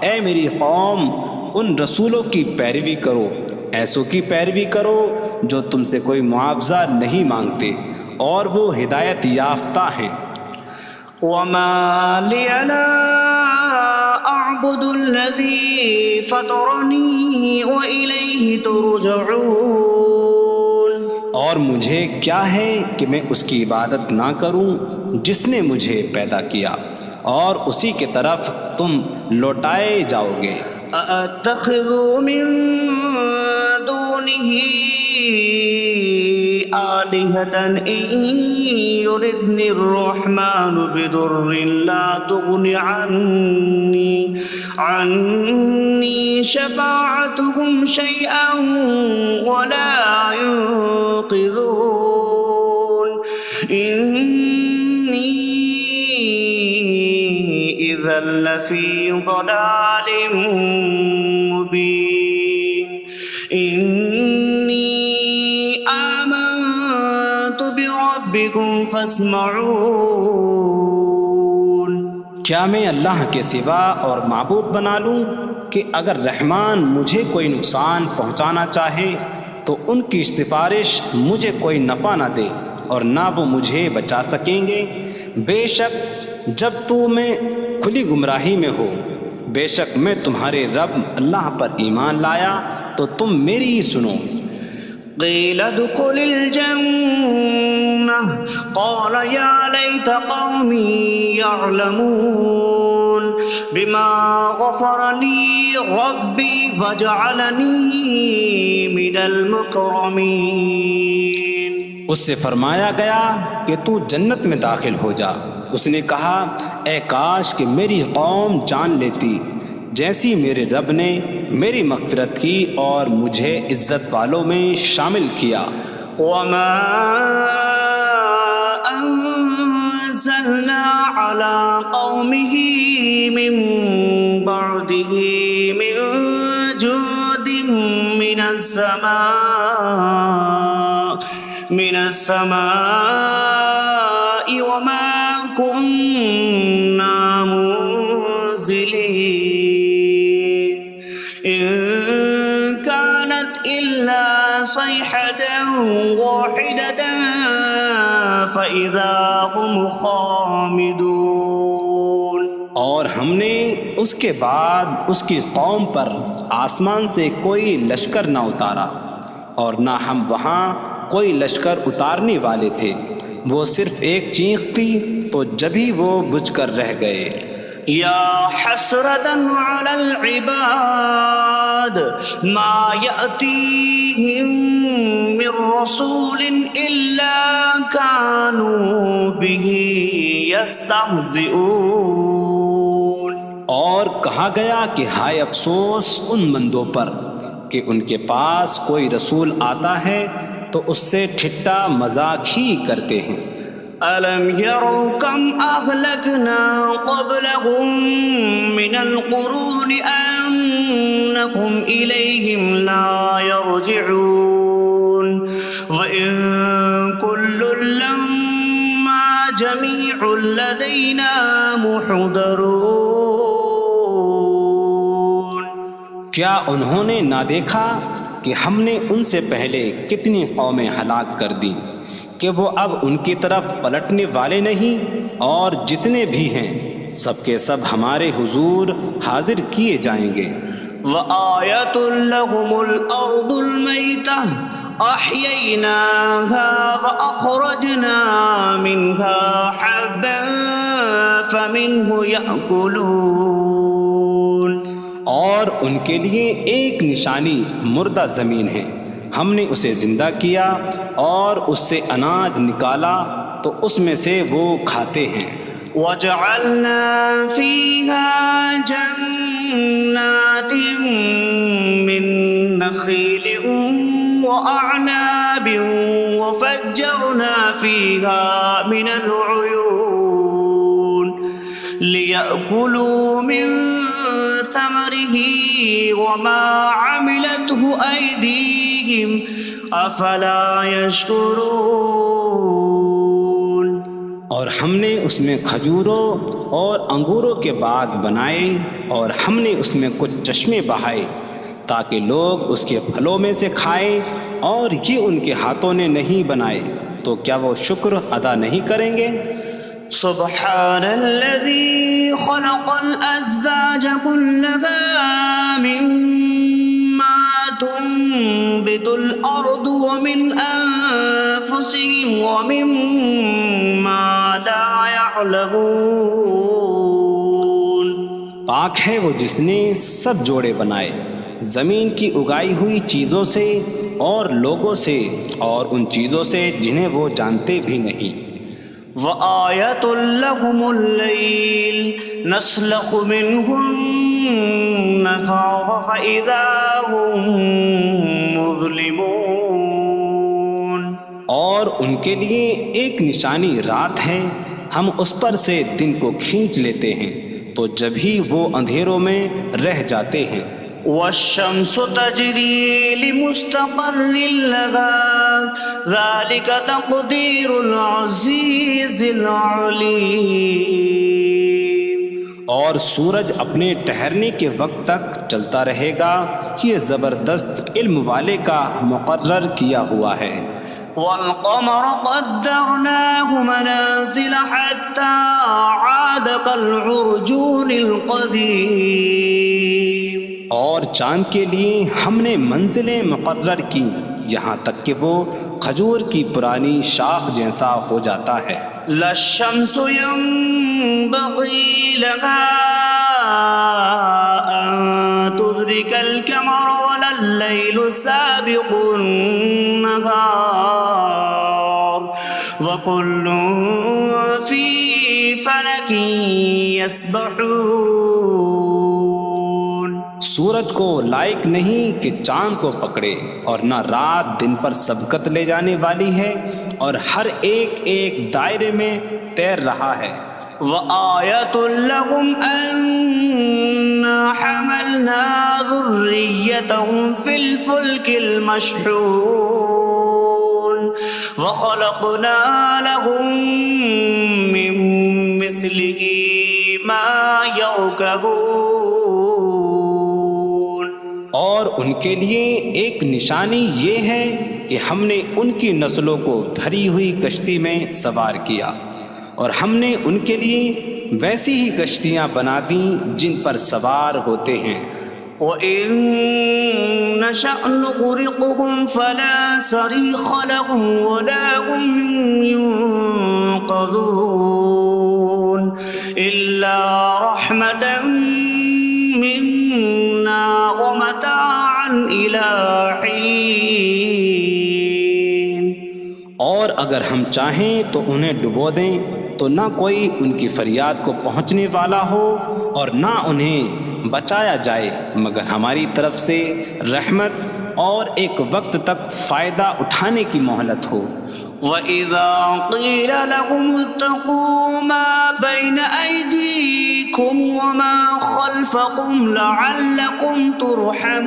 اے میری قوم ان رسولوں کی پیروی کرو ایسوں کی پیروی کرو جو تم سے کوئی معاوضہ نہیں مانگتے اور وہ ہدایت یافتہ ہیں وما لي لا أعبد الذي فطرني وإليه ترجعون اور مجھے کیا ہے کہ میں اس کی عبادت نہ کروں جس نے مجھے پیدا کیا اور اسی کی طرف تم لوٹائے جاؤ گے أأتخذ من دونه آلهة إن يردني الرحمن بضر لا تغن عني شفاعتهم شيئا ولا ينقذون إني إذا لفي ضلال مبين إني آمنت بربكم فاسمعون کیا میں اللہ کے سوا اور معبود بنا لوں کہ اگر رحمان مجھے کوئی نقصان پہنچانا چاہے تو ان کی سفارش مجھے کوئی نفع نہ دے اور نہ وہ مجھے بچا سکیں گے بے شک جب میں کھلی گمراہی میں ہو بے شک میں تمہارے رب اللہ پر ایمان لایا تو تم میری ہی سنو قیل ادخل الجنة قال یا لیت قومی یعلمون بما غفر لی ربی وجعلنی من المکرمین اس سے فرمایا گیا کہ تو جنت میں داخل ہو جا اس نے کہا اے کاش کہ میری قوم جان لیتی جیسی میرے رب نے میری مغفرت کی اور مجھے عزت والوں میں شامل کیا وما أنزلنا على قومه من بعده من جود من السماء وما كنا منزلين إن كانت إلا صيحة واحدة فإذا هم خامدون. اور ہم نے اس کے بعد اس کی قوم پر آسمان سے کوئی لشکر نہ اتارا اور نہ ہم وہاں کوئی لشکر اتارنے والے تھے. وہ صرف ایک چیخ کی تو جبھی وہ بجھ کر رہ گئے. یا حسرتاً علی العباد ما یأتیہم من رسول الا کانوا بہ یستہزئون. اور کہا گیا کہ ہائے افسوس ان بندوں پر کہ ان کے پاس کوئی رسول آتا ہے تو اس سے ٹھٹا مذاق ہی کرتے ہیں. أَلَمْ يَرَوْا كَمْ أَهْلَكْنَا قَبْلَهُمْ مِنَ الْقُرُونِ أَنَّكُمْ إِلَيْهِمْ لَا يَرْجِعُونَ وَإِن كُلٌّ لَمَّا جَمِيعٌ لَدَيْنَا مُحْضَرُونَ. کیا انہوں نے نہ دیکھا کہ ہم نے ان سے پہلے کتنی قومیں ہلاک کر دیں کہ وہ اب ان کی طرف پلٹنے والے نہیں، اور جتنے بھی ہیں سب کے سب ہمارے حضور حاضر کیے جائیں گے. وَآيَةٌ لَهُمُ الْأَرْضُ الْمَيْتَةُ أَحْيَيْنَاهَا وَأَخْرَجْنَا مِنْهَا حَبًّا فَمِنْهُ يَأْكُلُونَ. اور ان کے لیے ایک نشانی مردہ زمین ہے، ہم نے اسے زندہ کیا اور اس سے اناج نکالا تو اس میں سے وہ کھاتے ہیں. وَجَعَلْنَا فِيهَا جَنَّاتٍ مِّن نَخِيلٍ وَأَعْنَابٍ وَفَجَّرْنَا فِيهَا مِنَ الْعُيُونِ لِيَأْكُلُوا مِن ثمره وما عملته أيديهم أفلا يشكرون. اور ہم نے اس میں کھجوروں اور انگوروں کے باغ بنائے اور ہم نے اس میں کچھ چشمے بہائے تاکہ لوگ اس کے پھلوں میں سے کھائیں، اور یہ ان کے ہاتھوں نے نہیں بنائے تو کیا وہ شکر ادا نہیں کریں گے؟ سبحان الذي خلق الأزواج كلها مما تنبت الأرض ومن أنفسهم ومما لا يعلمون. پاک ہے وہ جس نے سب جوڑے بنائے زمین کی اگائی ہوئی چیزوں سے اور لوگوں سے اور ان چیزوں سے جنہیں وہ جانتے بھی نہیں. وَآيَةٌ لَهُمُ اللَّيْلُ نَسْلَخُ مِنْهُ النَّهَارَ فَإِذَا هُمْ مُظْلِمُونَ. اور ان کے لیے ایک نشانی رات ہے، ہم اس پر سے دن کو کھینچ لیتے ہیں تو جب ہی وہ اندھیروں میں رہ جاتے ہیں. وَالشَّمْسُ تَجْرِي لِمُسْتَقَرٍّ لَهَا ذَلِكَ تَقْدِيرُ الْعَزِيزِ الْعَلِيمِ. اور سورج اپنے ٹھہرنے کے وقت تک چلتا رہے گا، یہ زبردست علم والے کا مقرر کیا ہوا ہے. وَالْقَمَرَ قَدَّرْنَاهُ مَنَازِلَ حَتَّى عَادَ كَالْعُرْجُونِ الْقَدِيمِ. اور چاند کے لیے ہم نے منزلیں مقرر کی یہاں تک کہ وہ کھجور کی پرانی شاخ جیسا ہو جاتا ہے. لا الشمس ينبغي لها أن تدرك القمر ولا الليل سابق النهار وكل في فلك يسبحون. سورج کو لائق نہیں کہ چاند کو پکڑے، اور نہ رات دن پر سبقت لے جانے والی ہے، اور ہر ایک ایک دائرے میں تیر رہا ہے۔ وَآيَةٌ لَهُمْ أَنَّا حَمَلْنَا ذُرِّيَّتَهُمْ فِي الْفُلْكِ الْمَشْحُونِ وَخَلَقْنَا لَهُم مِّن مِّثْلِهِ مَا يَرْكَبُونَ۔ اور ان کے لیے ایک نشانی یہ ہے کہ ہم نے ان کی نسلوں کو بھری ہوئی کشتی میں سوار کیا، اور ہم نے ان کے لیے ویسی ہی کشتیاں بنا دیں جن پر سوار ہوتے ہیں۔ وَإِن نَّشَأْ نُغْرِقْهُمْ فَلَا صَرِيخَ لَهُمْ وَلَا هُمْ يُنقَذُونَ إِلَّا رَحْمَةً مِّنَّا وَمَتَاعًا إِلَىٰ حِينٍ۔ اور اگر ہم چاہیں تو انہیں ڈبو دیں تو نہ کوئی ان کی فریاد کو پہنچنے والا ہو، اور نہ انہیں بچایا جائے مگر ہماری طرف سے رحمت اور ایک وقت تک فائدہ اٹھانے کی مہلت ہو۔ وَإِذَا قِيلَ لَهُمُ اتَّقُوا مَا بَيْنَ أَيْدِيكُمْ وَمَا خَلْفَكُمْ لَعَلَّكُمْ تُرْحَمُونَ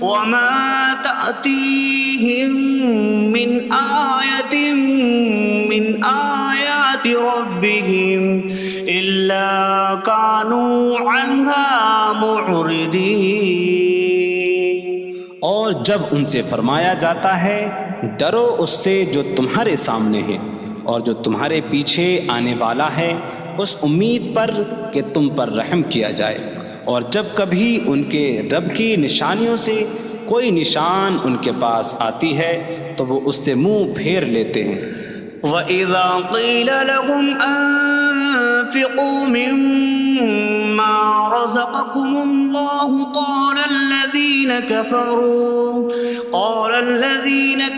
وَمَا تَأْتِيهِم مِّنْ آيَةٍ مِّنْ آيَاتِ رَبِّهِمْ إِلَّا كَانُوا عَنْهَا مُعْرِضِينَ۔ اور جب ان سے فرمایا جاتا ہے ڈرو اس سے جو تمہارے سامنے ہے اور جو تمہارے پیچھے آنے والا ہے، اس امید پر کہ تم پر رحم کیا جائے، اور جب کبھی ان کے رب کی نشانیوں سے کوئی نشان ان کے پاس آتی ہے تو وہ اس سے منہ پھیر لیتے ہیں۔ وَإِذَا قِيلَ لَهُمْ أَنفِقُوا مِمَّا رَزَقَكُمُ اللَّهُ قَالَ الَّذِينَ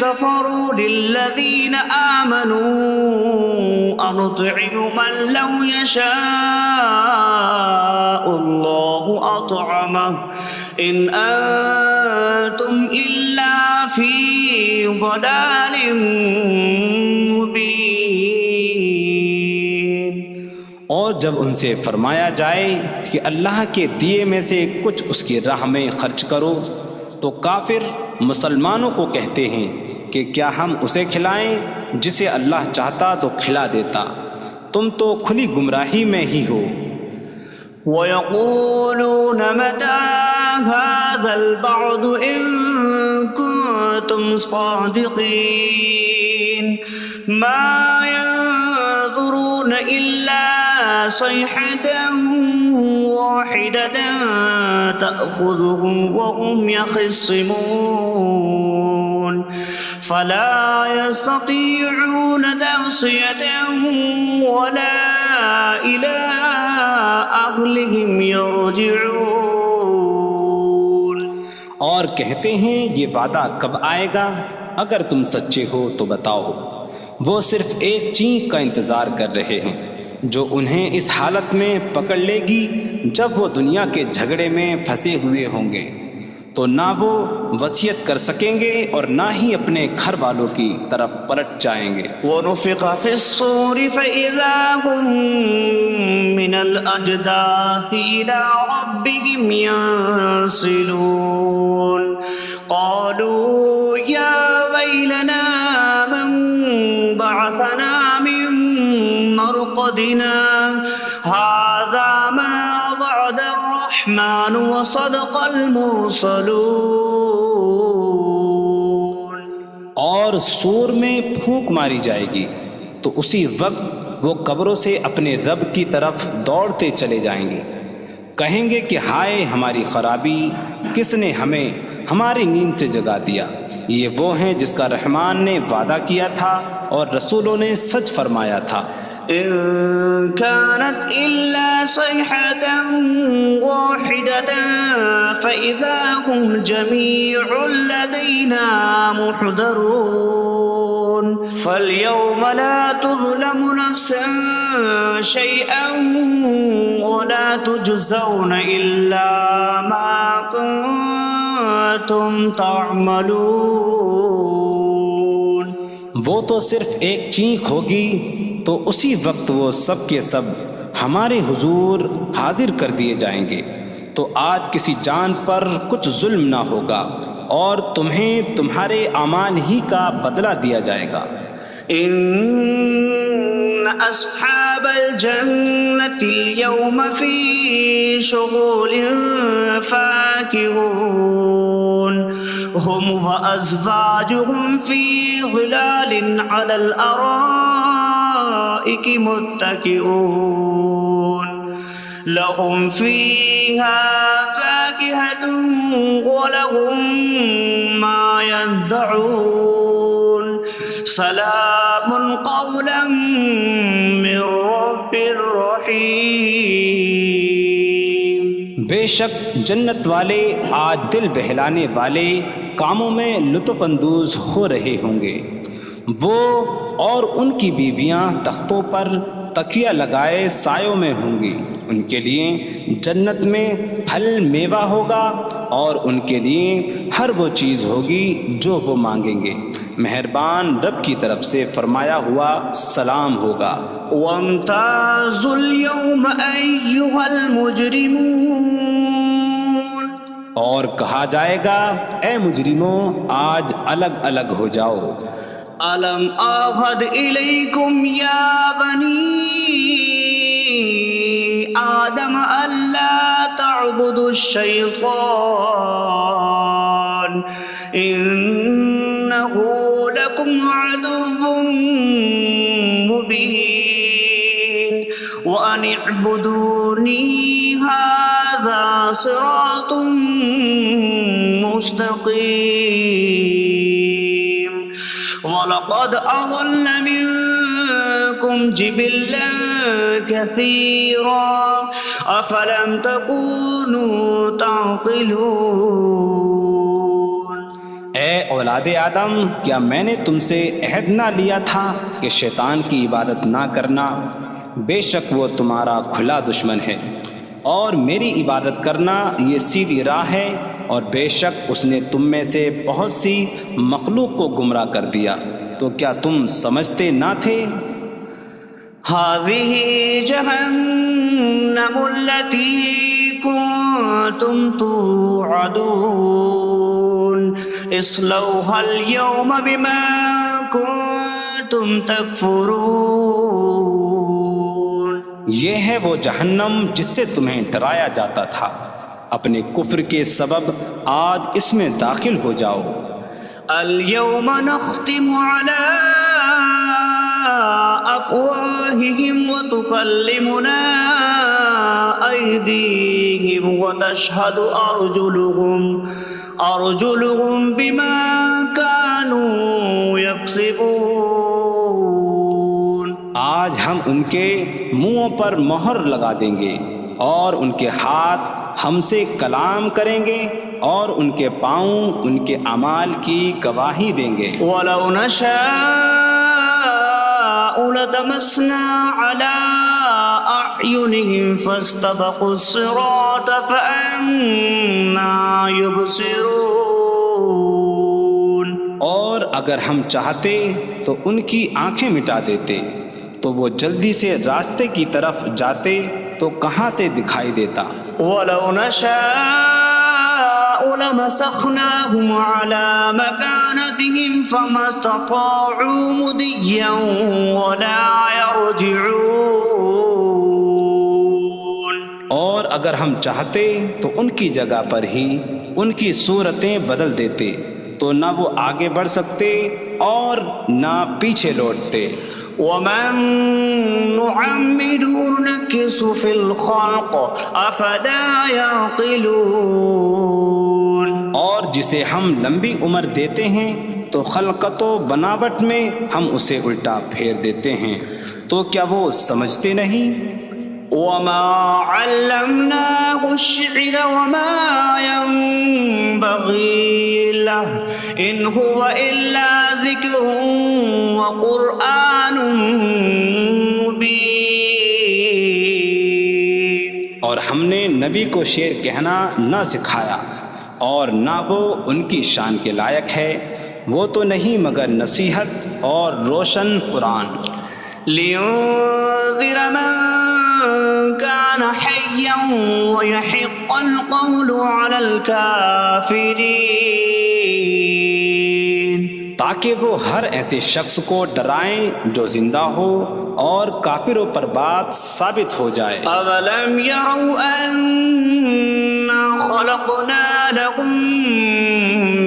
كَفَرُوا لِلَّذِينَ آمَنُوا أَنُطْعِمُ مَن لَّوْ يَشَاءُ اللَّهُ أَطْعَمَهُ إِنْ أَنتُمْ إِلَّا فِي ضَلَالٍ مُّبِينٍ۔ اور جب ان سے فرمایا جائے کہ اللہ کے دیے میں سے کچھ اس کی راہ میں خرچ کرو تو کافر مسلمانوں کو کہتے ہیں کہ کیا ہم اسے کھلائیں جسے اللہ چاہتا تو کھلا دیتا، تم تو کھلی گمراہی میں ہی ہو۔ وَيَقُولُونَ مَتَىٰ هَٰذَا الْوَعْدُ إِن كُنتُمْ صَادِقِينَ مَا يَنظُرُونَ إِلَّا صَيْحَةً وَاحِدَةً تَأْخُذُهُمْ وَهُمْ يَخِصِّمُونَ فَلَا يَسْتَطِيعُونَ تَوْصِيَةً وَلَا إِلَىٰ أَهْلِهِمْ يَرْجِعُونَ۔ اور کہتے ہیں یہ وعدہ کب آئے گا؟ اگر تم سچے ہو تو بتاؤ۔ وہ صرف ایک چینخ کا انتظار کر رہے ہیں جو انہیں اس حالت میں پکڑ لے گی جب وہ دنیا کے جھگڑے میں پھنسے ہوئے ہوں گے، تو نہ وہ وصیت کر سکیں گے اور نہ ہی اپنے گھر والوں کی طرف پلٹ جائیں گے۔ وَنُفِخَ فِي الصُّورِ فَإِذَا هُم مِّنَ الْأَجْدَاثِ إِلَىٰ رَبِّهِمْ يَنسِلُونَ قَالُوا يَا وَيْلَنَا مَن بَعَثَنَا مِن مَّرْقَدِنَا هَٰذَا مَا وَعَدَ الرَّحْمَٰنُ وَصَدَقَ الْمُرْسَلُونَ۔ اور سور میں پھونک ماری جائے گی تو اسی وقت وہ قبروں سے اپنے رب کی طرف دوڑتے چلے جائیں گے، کہیں گے کہ ہائے ہماری خرابی، کس نے ہمیں ہماری نیند سے جگا دیا۔ یہ وہ ہیں جس کا رحمان نے وعدہ کیا تھا اور رسولوں نے سچ فرمایا تھا۔ إن كانت إلا صيحة واحدة فإذا هم جميع لدينا محضرون فاليوم لا تظلم نفس شيئا ولا تجزون إلا ما كنتم تعملون۔ وہ تو صرف ایک چینخ ہوگی تو اسی وقت وہ سب کے سب ہمارے حضور حاضر کر دیے جائیں گے، تو آج کسی جان پر کچھ ظلم نہ ہوگا اور تمہیں تمہارے اعمال ہی کا بدلہ دیا جائے گا۔ إن أصحاب الجنة اليوم في شغل فاكهون هم وأزواجهم في ظلال على الأرائك متكئون لهم فيها فاكهة ولهم ما يدعون سلام قولا من رب رحیم۔ بے شک جنت والے آج دل بہلانے والے کاموں میں لطف اندوز ہو رہے ہوں گے۔ وہ اور ان کی بیویاں تختوں پر تکیہ لگائے سایوں میں ہوں گی۔ ان کے لیے جنت میں پھل میوہ ہوگا اور ان کے لیے ہر وہ چیز ہوگی جو وہ مانگیں گے۔ مہربان رب کی طرف سے فرمایا ہوا سلام ہوگا۔ وامتازوا اليوم أيها المجرمون، اور کہا جائے گا اے مجرموں آج الگ الگ ہو جاؤ۔ ألم أعهد إليكم يا بني آدم ألا تعبدوا الشيطان إنه لكم عدو مبين وأن اعبدوني هذا صراط مستقيم وَلَقَدْ أَضَلَّ مِنكُمْ جِبِلًّا كَثِيرًا أَفَلَمْ تَكُونُوا تَعْقِلُونَ۔ اے اولاد آدم، کیا میں نے تم سے عہد نہ لیا تھا کہ شیطان کی عبادت نہ کرنا؟ بے شک وہ تمہارا کھلا دشمن ہے، اور میری عبادت کرنا یہ سیدھی راہ ہے، اور بے شک اس نے تم میں سے بہت سی مخلوق کو گمراہ کر دیا، تو کیا تم سمجھتے نہ تھے؟ هذه جهنم التي كنتم توعدون اصلوها اليوم بما كنتم تكفرون۔ یہ ہے وہ جہنم جس سے تمہیں ڈرایا جاتا تھا، اپنے کفر کے سبب آج اس میں داخل ہو جاؤ۔ اليوم نختم على أفواههم وتكلمنا أيديهم وتشهد أرجلهم بما كانوا يكسبون۔ آج ہم ان کے منہوں پر مہر لگا دیں گے، اور ان کے ہاتھ ہم سے کلام کریں گے، اور ان کے پاؤں ان کے اعمال کی گواہی دیں گے۔ وَلَوْ نَشَاءُ لَطَمَسْنَا عَلَىٰ أَعْيُنِهِمْ فَاسْتَبَقُوا الصِّرَاطَ فَأَنَّىٰ يُبْصِرُونَ۔ اور اگر ہم چاہتے تو ان کی آنکھیں مٹا دیتے، تو وہ جلدی سے راستے کی طرف جاتے تو کہاں سے دکھائی دیتا۔ وَلَوْ نَشَاءُ لَمَسَخْنَاهُمْ عَلَىٰ مَكَانَتِهِمْ فَمَا اسْتَطَاعُوا مُضِيًّا وَلَا يَرْجِعُونَ۔ اور اگر ہم چاہتے تو ان کی جگہ پر ہی ان کی صورتیں بدل دیتے، تو نہ وہ آگے بڑھ سکتے اور نہ پیچھے لوٹتے۔ وَمَن نُّعَمِّرْهُ نُنَكِّسْهُ فِي الْخَلْقِ أَفَلَا يَعْقِلُونَ۔ اور جسے ہم لمبی عمر دیتے ہیں تو خلقت و بناوٹ میں ہم اسے الٹا پھیر دیتے ہیں، تو کیا وہ سمجھتے نہیں؟ وَمَا عَلَّمْنَاهُ الشعر وما ينبغي له إن هو إلا ذكر وقرآن مبين. اور ہم نے نبی کو شعر کہنا نہ سکھایا اور نہ وہ ان کی شان کے لائق ہے، وہ تو نہیں مگر نصیحت اور روشن قرآن. لينذر من كان حيا ويحق القول على الكافرين. تاکہ وہ ہر ایسے شخص کو ڈرائیں جو زندہ ہو اور کافروں پر بات ثابت ہو جائے. أولم يروا أنا خلقنا لهم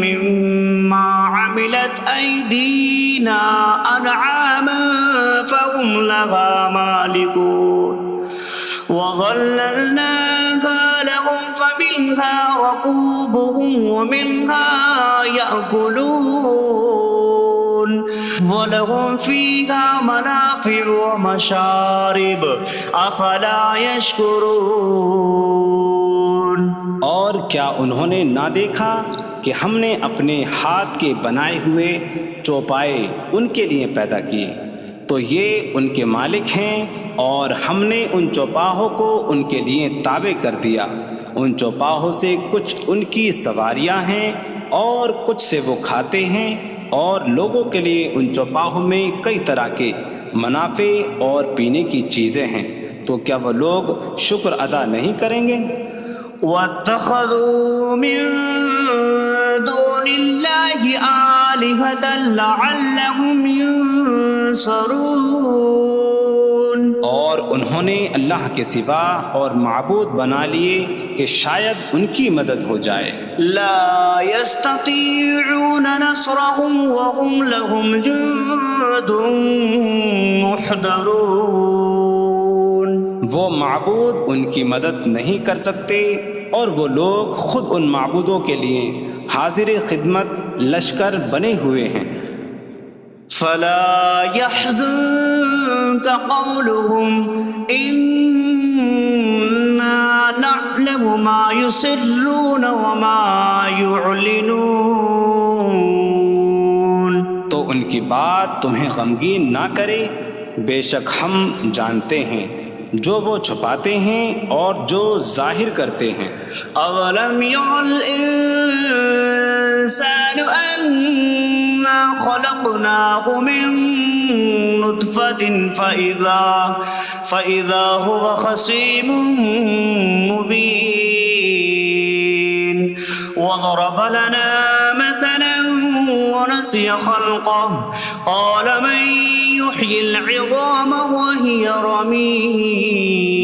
مما عملت أيدينا أنعاما فهم لها مالكون وظللناها لهم فمنها ركوبهم ومنها يأكلون وَلَهُمْ فِيهَا مَنَافِعُ وَمَشَارِبُ أَفَلَا يَشْكُرُونَ. اور کیا انہوں نے نہ دیکھا کہ ہم نے اپنے ہاتھ کے بنائے ہوئے چوپائے ان کے لیے پیدا کیے، تو یہ ان کے مالک ہیں، اور ہم نے ان چوپاہوں کو ان کے لیے تابع کر دیا. ان چوپاہوں سے کچھ ان کی سواریاں ہیں اور کچھ سے وہ کھاتے ہیں، اور لوگوں کے لیے ان چوپاہوں میں کئی طرح کے منافع اور پینے کی چیزیں ہیں، تو کیا وہ لوگ شکر ادا نہیں کریں گے؟ وَاتَّخَذُوا مِن دُونِ اللَّهِ آلِهَةً لَعَلَّهُمْ يُنصَرُونَ. اور انہوں نے اللہ کے سوا اور معبود بنا لیے کہ شاید ان کی مدد ہو جائے. لا يستطيعون نصرهم وهم لهم جند محضرون. وہ معبود ان کی مدد نہیں کر سکتے، اور وہ لوگ خود ان معبودوں کے لیے حاضر خدمت لشکر بنے ہوئے ہیں. فلا يحزنك قولهم إنا نعلم ما يسرون وما يعلنون. تو ان کی بات تمہیں غمگین نہ کرے، بے شک ہم جانتے ہیں جو وہ چھپاتے ہیں اور جو ظاہر کرتے ہیں. أولم ير الإنسان أنا خلقناه من نطفة فإذا هو خصيم مبين. وضرب لنا مثلا ونسي خلقه قال من يحيي العظام وهي رميم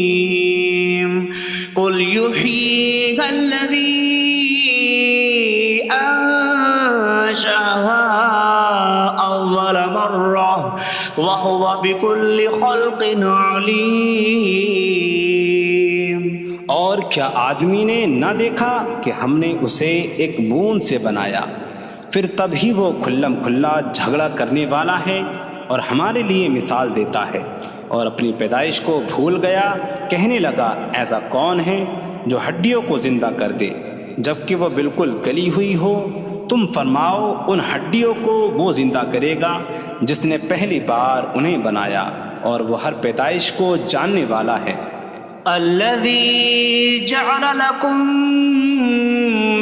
قل يحييها الذي أنشأها أول مرة وهو بكل خلق عليم. اور کیا آدمی نے نہ دیکھا کہ ہم نے اسے ایک بوند سے بنایا، پھر تب ہی وہ کھلم کھلا جھگڑا کرنے والا ہے اور ہمارے لیے مثال دیتا ہے. اور اپنی پیدائش کو بھول گیا، کہنے لگا ایسا کون ہے جو ہڈیوں کو زندہ کر دے جبکہ وہ بالکل گلی ہوئی ہو. تم فرماؤ ان ہڈیوں کو وہ زندہ کرے گا جس نے پہلی بار انہیں بنایا، اور وہ ہر پیدائش کو جاننے والا ہے. الذي جعل لكم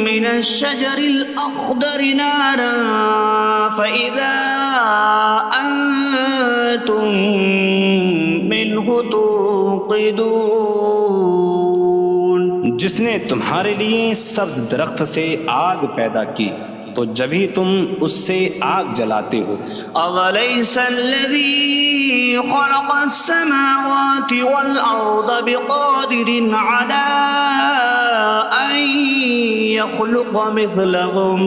من الشجر الأخضر نارا فإذا أنتم منه توقدون. جس نے تمہارے لیے سبز درخت سے آگ پیدا کی تو جبھی تم اس سے آگ جلاتے ہو. أَوَلَيْسَ الَّذِي خَلَقَ السَّمَاوَاتِ وَالْأَرْضَ بِقَادِرٍ عَلَىٰ أَن يَخْلُقَ مِثْلَهُمْ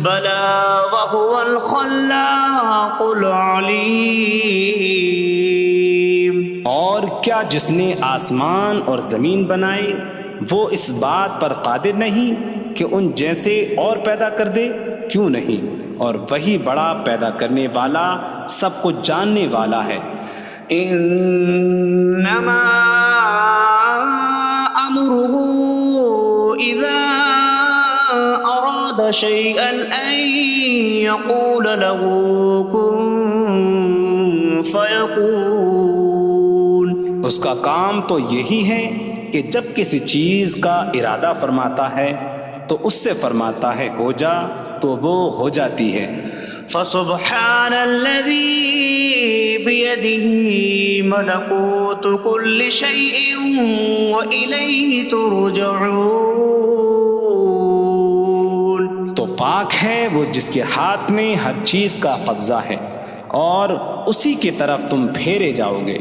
بَلَىٰ وَهُوَ الْخَلَّاقُ الْعَلِيمُ. اور کیا جس نے آسمان اور زمین بنائے وہ اس بات پر قادر نہیں کہ ان جیسے اور پیدا کر دے؟ کیوں نہیں، اور وہی بڑا پیدا کرنے والا سب کچھ جاننے والا ہے. انما امره أراد شيئا أن يقول له كن فيكون. اس کا کام تو یہی ہے کہ جب کسی چیز کا ارادہ فرماتا ہے تو اس سے فرماتا ہے ہو جا، تو وہ ہو جاتی ہے۔ فسبحان الذي بيده ملكوت كل شيء وإليه ترجعون. تو پاک ہے وہ جس کے ہاتھ میں ہر چیز کا قبضہ ہے اور اسی کی طرف تم پھیرے جاؤ گے۔